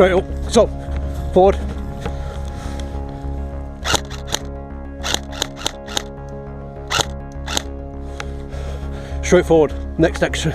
straight up, so, forward. Straight forward, next action.